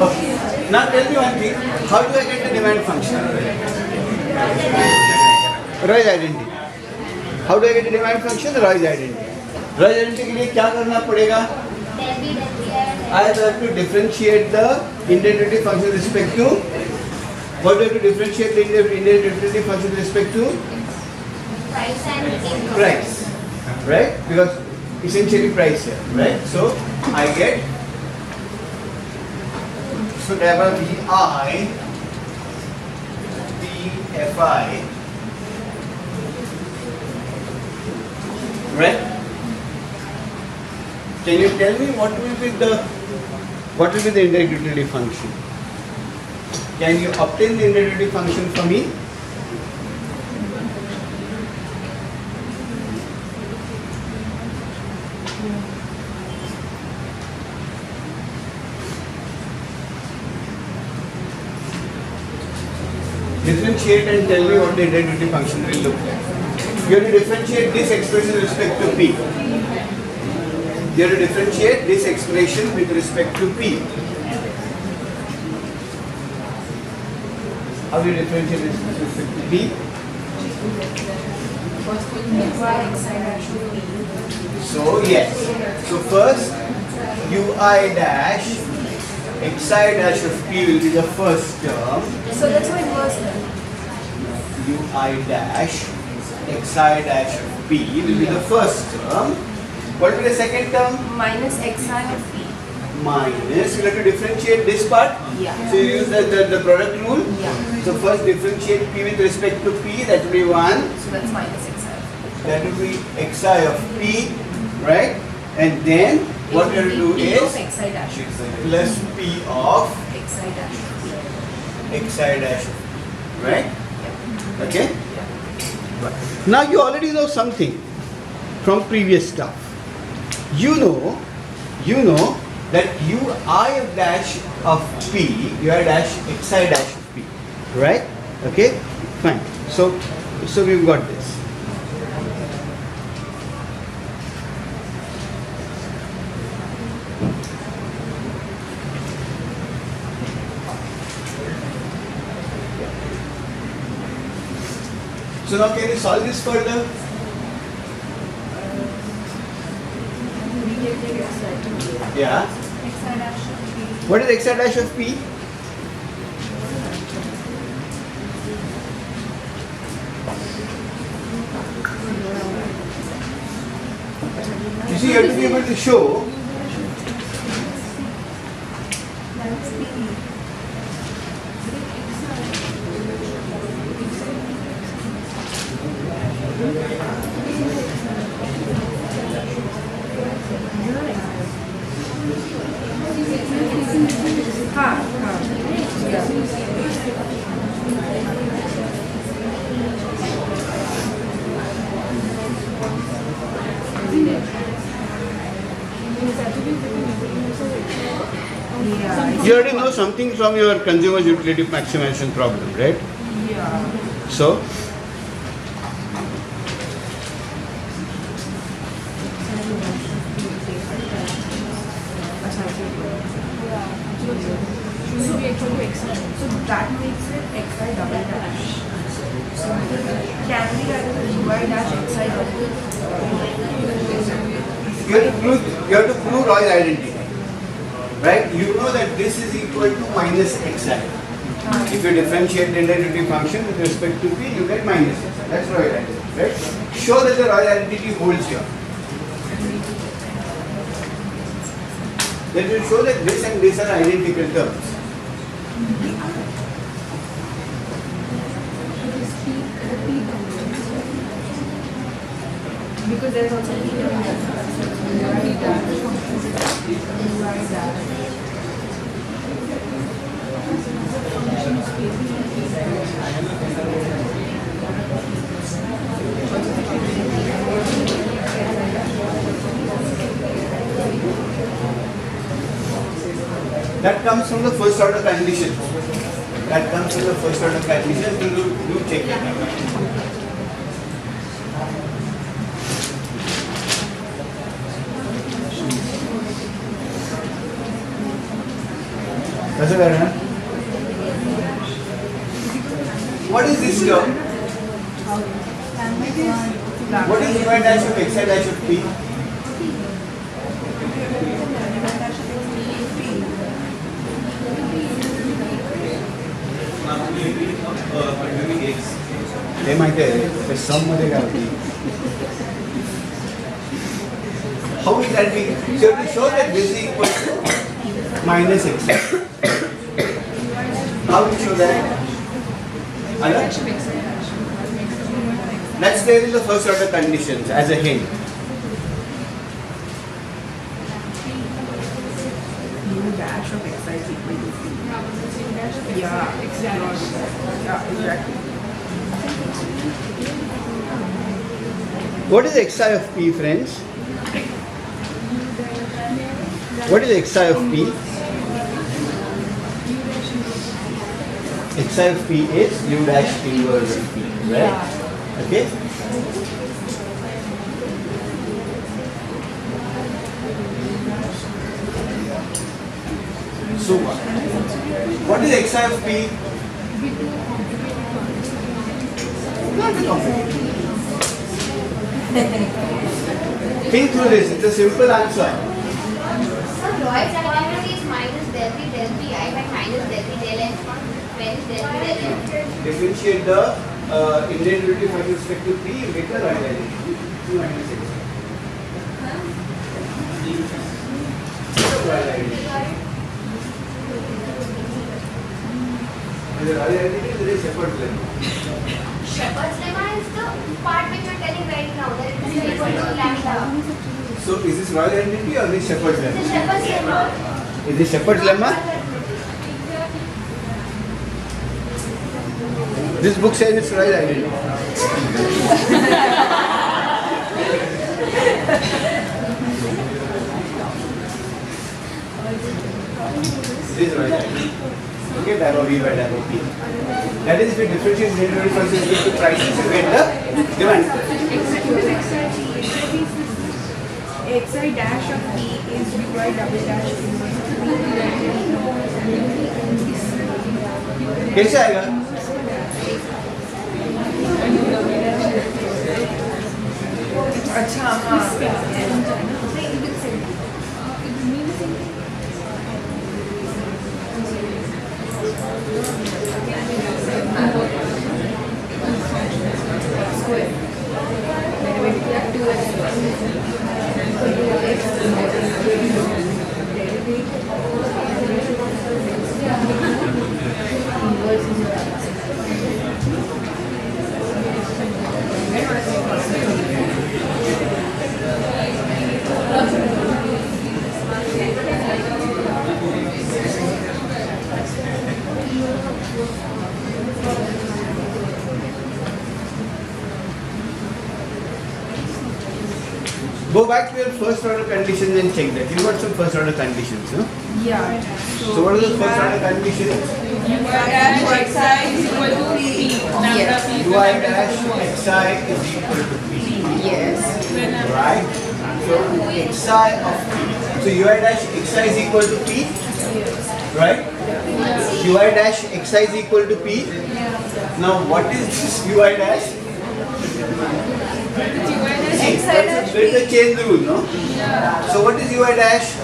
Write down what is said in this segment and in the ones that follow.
Okay. Now tell me one thing. How do I get the demand function? Roy's identity. How do I get the demand function? Roy's identity. Roy's identity के लिए क्या करना पड़ेगा? I have to differentiate the independent function with respect to. What do I have to differentiate the independent function with respect to? Price and income. Price, right? Because essentially price here, right? So I get, so therefore VI, VFI, right? Can you tell me what will be the indirect utility function? Can you obtain the indirect utility function for me? Differentiate and tell me what the indirect utility function will look like. You have to differentiate this expression with respect to P. You have to differentiate this expression with respect to P. How do you differentiate this with respect to P? So yes. So first ui dash xi dash of P will be the first term. So that's why inverse then. Ui dash xi dash of P will be the first term. What will be the second term? Minus xi of P. Minus, you have to differentiate this part. Yeah. So you use the product rule. Yeah. So first differentiate P with respect to P, that will be 1. So that's minus xi. That will be xi of P, right? And then what we have to do P of is xi dash. plus P of Xi dash. xi dash of P, right? Okay? Now you already know something from previous stuff. You know that ui dash of P, ui dash xi dash of P, right? Okay, fine. So we've got this. So now can you solve this further? Yeah. Xi dash of P. What is xi dash of P? You see, you have to be able to show That's P. you already know something from your consumer utility maximization problem, right? Yeah. So So we actually xi. So that makes it xi double dash. So can we write it ui dash xi double? you have to prove Roy's identity, right? You know that this is equal to minus xi. If you differentiate the identity function with respect to P, you get minus xi. That's Roy's identity, right? Show that the Roy's identity holds here. That will show that this and this are identical terms. Because there's also P That comes from the first order condition. That comes from the first order condition. Do check it. कसं करणार? What is this term? What is ui dash of xi dash of p? हे माहिती आहे ते सम मध्ये काय होती? How will that be? So to show that this is equal to minus x. How will you show that? Anand? That's there in the first order conditions as a hint. U dash of xi is equal to p. Yeah, exactly. Yeah, exactly. What is xi of p, friends? What is xi of p? Xi of p is u dash inverse of p, right? Okay? So what is xi of p? Not a complicated. Think through this. It's a simple answer. So Lloyd's equality is minus del v del pi by minus del v del n when is del v del n. Differentiate the indelibility with respect to p. You get the right identity. 2 minus x. Right identity. The right identity is a separate lemma. Shepard's lemma is the part which you are telling right now that it is equal to lambda. So is this Royal identity or this Shepherd's The lemma? Shepard's lemma. Is this Shepherd's lemma? This book says it's Royal identity. This is Royal identity. Okay, that will be by that will be. That is if you differentiate the difference with the prices, you get the demand. Xi dash of p is ui double dash कैसे आएगा? अच्छा हाँ Go back to your first order conditions and check that. You got some first order conditions, no? yeah. So what are the first order conditions? Ui dash xi is equal to p. Yes. Ui dash xi is equal to p. Yes. Right? So xi of p. So ui dash xi is equal to p. Right? Ui dash xi is equal to p. Now what is this ui dash? See, that's a chain rule, no? So what is ui dash?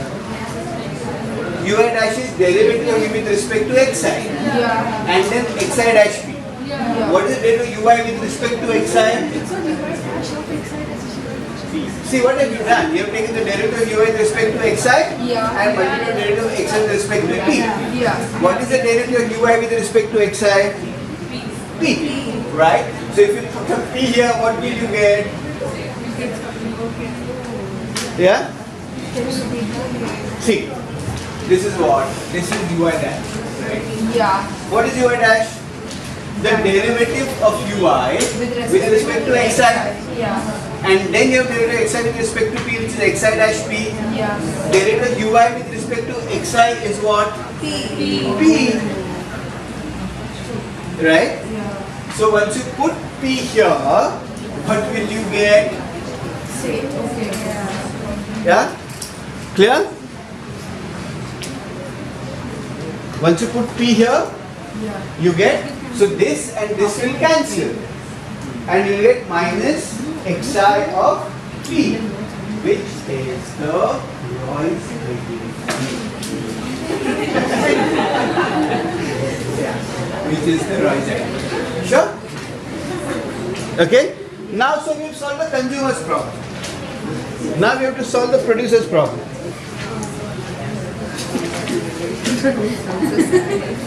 Ui dash is derivative with respect to xi Yeah. and then xi dash p. What is the derivative of ui with respect to xi? See what have you done? You have taken the derivative of ui with respect to xi Yeah. and multiplied the derivative of xi with respect to p. Yeah. What is the derivative of ui with respect to xi? P. Right? So if you put a p here, what will you get? Yeah? See, this is what? This is ui dash. Right? Yeah. What is ui dash? The derivative of ui with respect to xi. Yeah. And then you have derivative xi with respect to p, which is xi dash p. Yeah. Derivative ui with respect to xi is what? P. P. Right? Yeah. So once you put p here, what will you get? Say, okay. Yeah. Yeah? Clear? Once you put P here, Yeah. you get, so this and this will cancel. And you get minus xi of P, which is the Roy's yeah, which is the Roy's identity. Sure? Okay? Now, so we've solved the consumer's problem. Now we have to solve the producer's problem.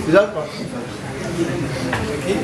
Without problem. Okay?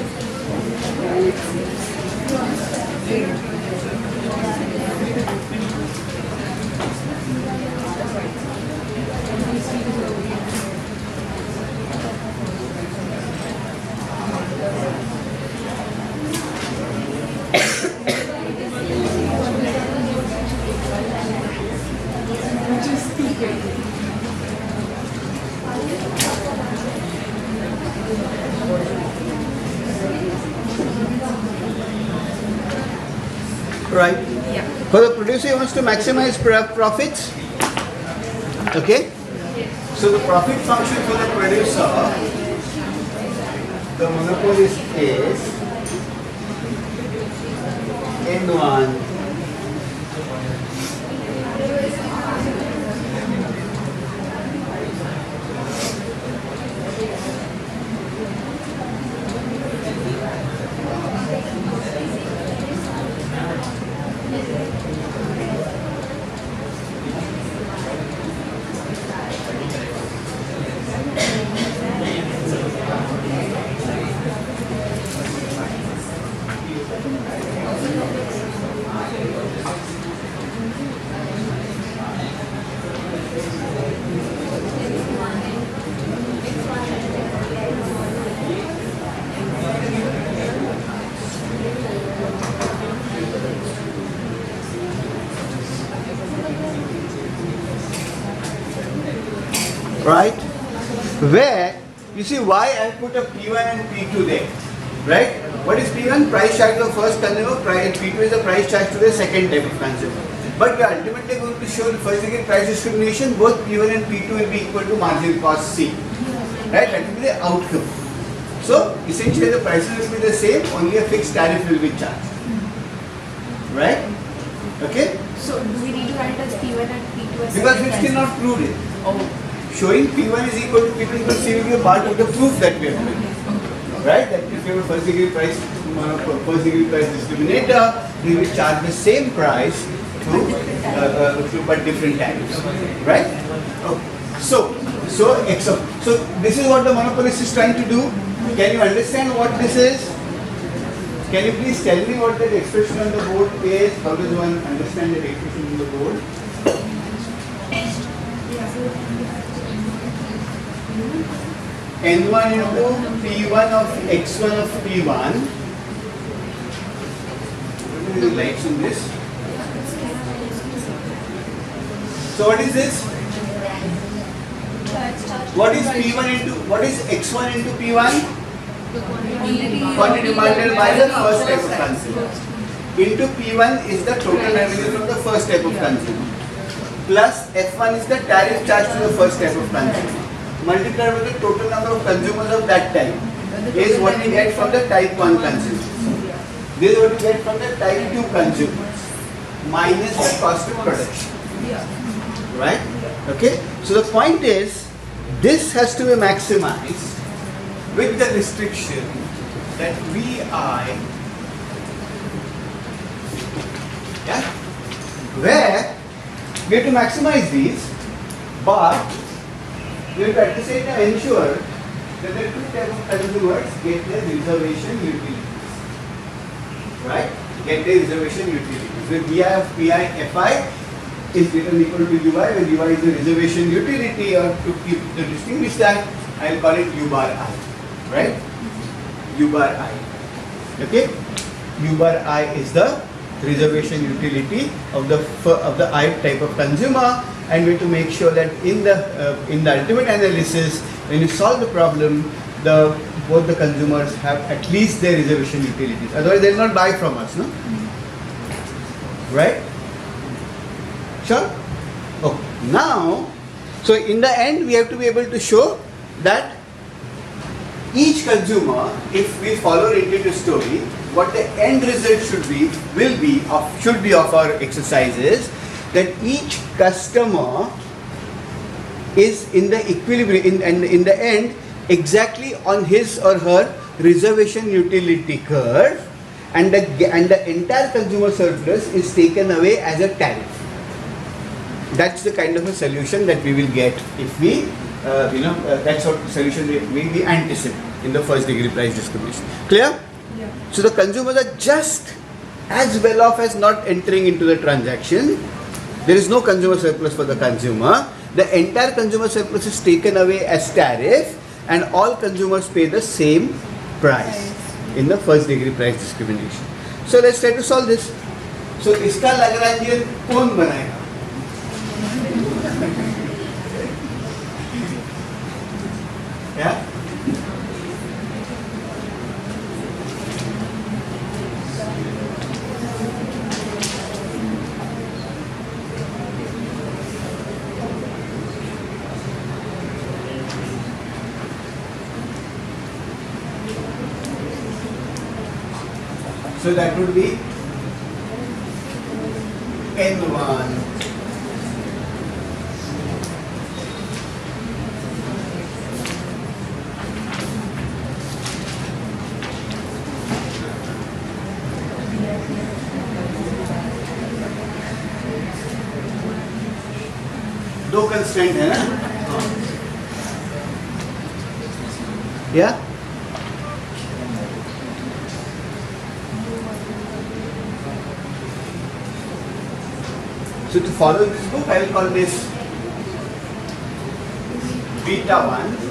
Right? Yeah. For the producer, he wants to maximize profits. Okay? So the profit function for the producer, the monopolist is N1 right? Where you see why I put a P1 and P2 there, right? What is P1? Price charge to the first consumer, price, P2 is the price charge to the second type of consumer. But we are ultimately going to show the first degree price discrimination, both P1 and P2 will be equal to marginal cost C, right? That will be the outcome. So essentially the prices will be the same, only a fixed tariff will be charged, right? Okay? So do we need to write as P1 and P2 as Because second we still price? not proved it. Oh. Showing P1 is equal to P2 equal to C will be a part of the proof that we are doing. Right? That if you have a first degree price discriminator, we will charge the same price to but different tariffs. Right? Okay. So this is what the monopolist is trying to do. Can you understand what this is? Can you please tell me what that expression on the board is? How does one understand that expression on the board? N1 into P1 of X1 of P1. What are the lights in this? So what is this? What is P1 into, what is X1 into P1? Quantity divided by the first type of consumer. Into P1 is the total revenue from the first type of consumer. Plus F1 is the tariff charged to the first type of consumer. Multiplied with the total number of consumers of that type is what we get from the type 1 consumers. This is what we get from the type 2 consumers minus the cost of production. Right? Okay? So the point is, this has to be maximized with the restriction that VI, yeah, where we have to maximize these, but we have to at the same time ensure that the two types of consumers get their reservation utilities. Right? Get their reservation utilities. With VI of PI FI is written equal to UI, when UI is the reservation utility, or to distinguish that, I will call it U bar I. Right? U bar I. Okay? U bar I is the reservation utility of the I type of consumer, and we have to make sure that in the ultimate analysis, when you solve the problem, both the consumers have at least their reservation utilities. Otherwise, they will not buy from us, no? Right? Sure? Okay. Now, so in the end, we have to be able to show that each consumer, if we follow into the story, what the end result should be of our exercise is that each customer is in the equilibrium, in the end, exactly on his or her reservation utility curve, and the entire consumer surplus is taken away as a tariff. That's the kind of a solution that we will get if we, that's what solution we anticipate in the first degree price discrimination. Clear? Yeah. So the consumers are just as well off as not entering into the transaction. There is no consumer surplus for the consumer. The entire consumer surplus is taken away as tariff, and all consumers pay the same price in the first degree price discrimination. So let's try to solve this. So इसका Lagrangian कौन बनाएगा? Yeah? So that would be N1 दो constant है ना? या So to follow this book, I will call this beta 1.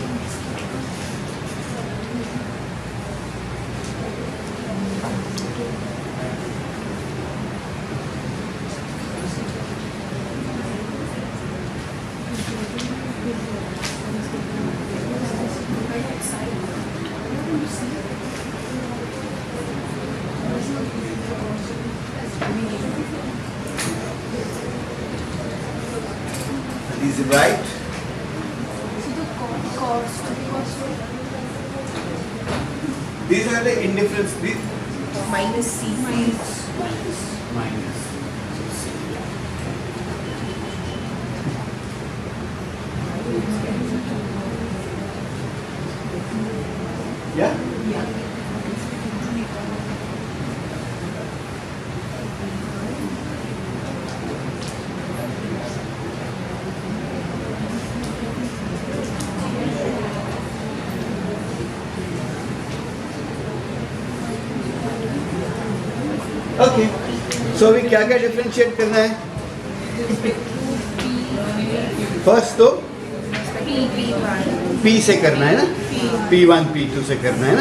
Is it right? So the cost. These are the indifference. Minus C. Minus. Yeah? Okay so अभी क्या क्या differentiate करना है first तो P से करना है ना P1 P2 से करना है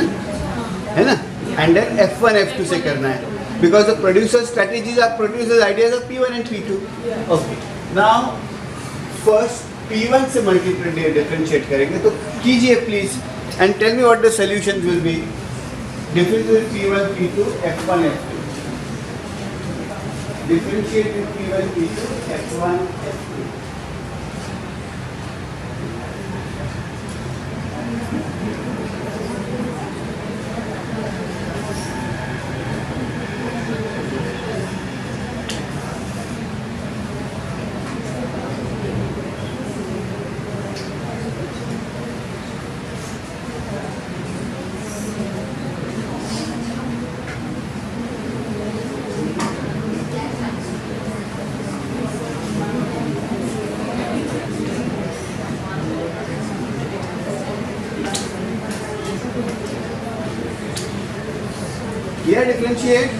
ना एंड देन F1 F2 से करना है because the producer strategies are producers ideas of P1 and P2 okay now first P1 से मल्टीप्लाई डिफरेंशिएट करेंगे तो कीजिए please and tell me what the solutions will be difference P1 P2 F1 F2 differentiate with P1 P2 F1 F2 Here differentiate.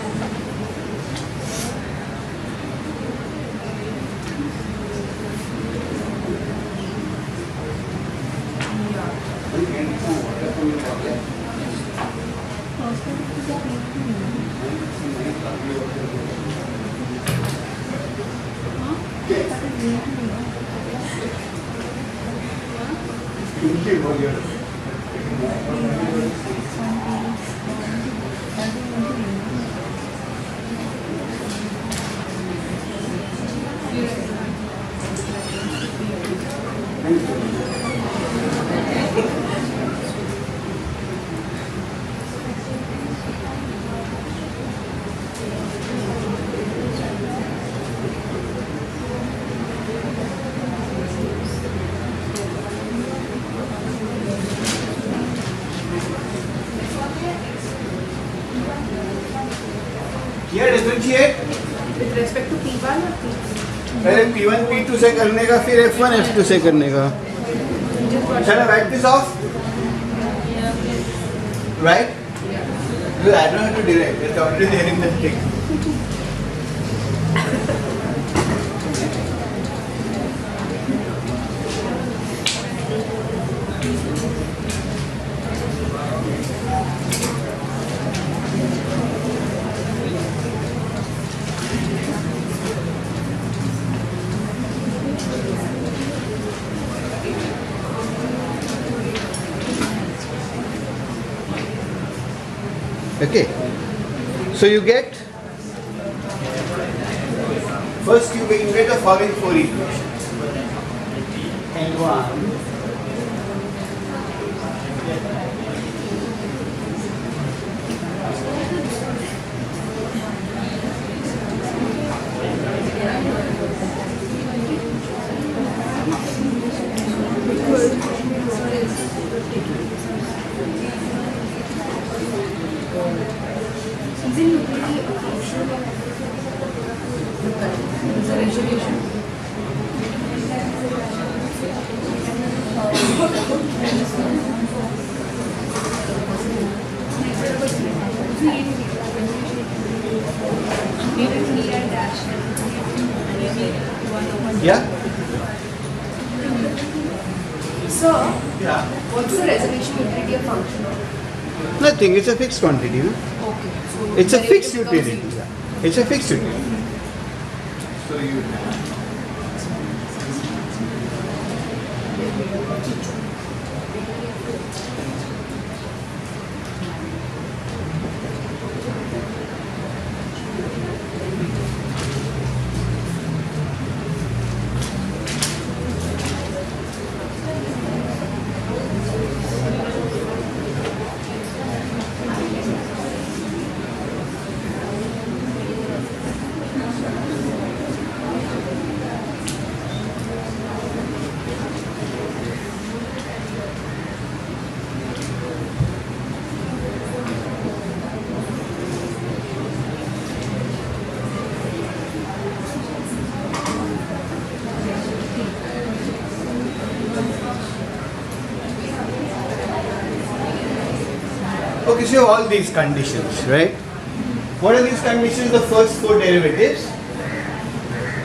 Differentiate With respect to P1 or P2? पहले P1 P2 से करने का, फिर F1 F2 से करने का. Shall I write this off? Right? Because I don't have to derive. It's already there in the thing. Okay. So you get, first you get the following four equations. N1 Isn't utility a function of the resolution? Yeah? So, Yeah. what's the resolution utility a function of? Nothing, it's a fixed quantity. No? Okay. So It's a fixed derivative becomes utility. zero. It's a fixed utility. So you Okay, so you have all these conditions, right? What are these conditions? The first four derivatives,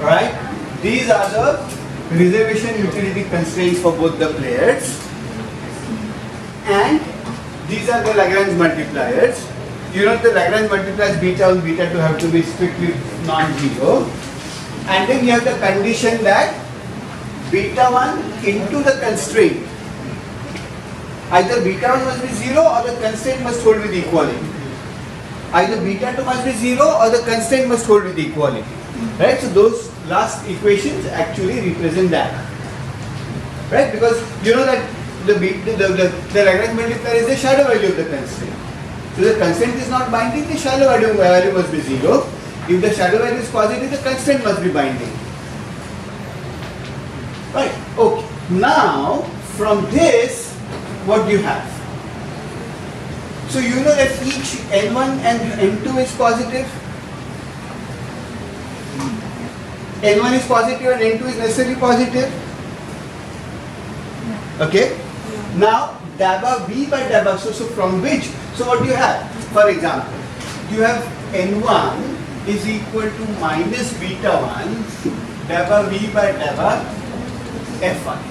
right? These are the reservation utility constraints for both the players, and these are the Lagrange multipliers. You know the Lagrange multipliers beta 1, beta 2 have to be strictly non-zero, and then you have the condition that beta 1 into the constraint. Either beta 1 must be 0 or the constraint must hold with equality. Either beta 2 must be 0 or the constraint must hold with equality. Right? So those last equations actually represent that. Right? Because you know that the Lagrange multiplier is the shadow value of the constraint. So the constraint is not binding, the shadow value must be 0. If the shadow value is positive, the constraint must be binding. Right? Okay. Now, from this, what do you have? So you know that each N1 and N2 is positive. N1 is positive and N2 is necessarily positive. Okay? Now, dabba V by dabba, so from which? So what do you have? For example, you have N1 is equal to minus beta 1 dabba V by dabba F1.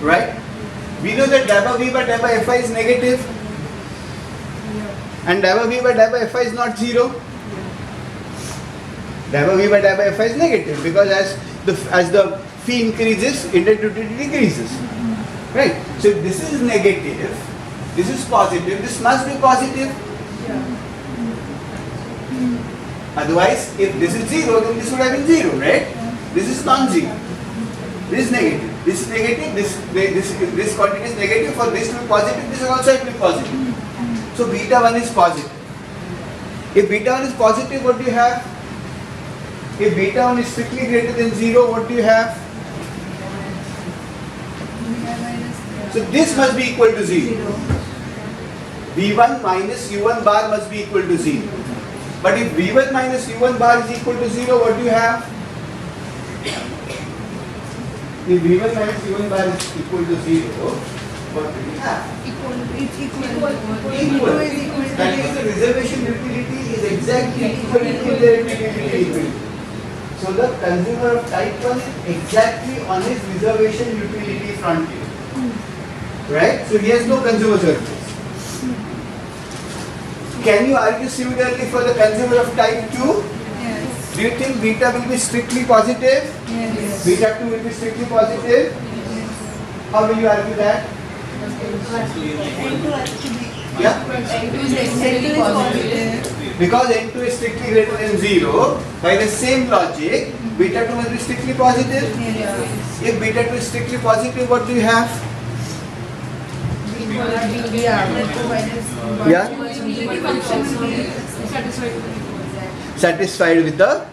Right? We know that dabba V by dabba Fi is negative, and dabba V by dabba Fi is not 0. Dabba V by dabba Fi is negative because as the phi increases, inductivity decreases. Right? So if this is negative, this is positive, this must be positive. Otherwise, if this is 0, then this would have been 0, right? This is non-zero. This is negative. This is negative. This quantity is negative. For this to be positive, this also has to be positive. So beta 1 is positive. If beta 1 is positive, what do you have? If beta 1 is strictly greater than 0, what do you have? So this must be equal to 0. V1 minus U1 bar must be equal to 0. But if V1 minus U1 bar is equal to 0, what do you have? If V1 minus U1 bar is equal to 0, what do you have? Equal. That means the reservation utility is exactly equal to the utility. So the consumer of type 1 is exactly on his reservation utility frontier. Right? So he has no consumer surplus. Can you argue similarly for the consumer of type 2? Yes. Do you think beta will be strictly positive? Yes. Beta 2 will be strictly positive? How will you argue that? Yeah? Because N2 is strictly greater than 0, by the same logic, beta 2 will be strictly positive. If beta 2 is strictly positive, what do you have? Yeah? Satisfied with the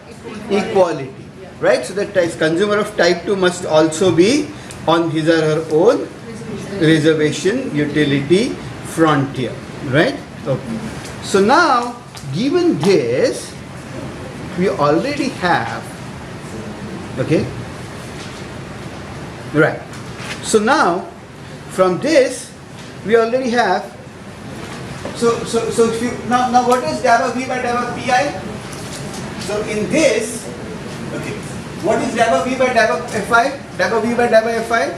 equality. Right? So that consumer of type 2 must also be on his or her own reservation utility frontier. Right? Okay. So now, given this, we already have, okay? Right. So now, from this, we already have, so if you, now what is delta V by delta Pi? So in this, okay, what is delta V by delta Fi? Delta V by delta Fi?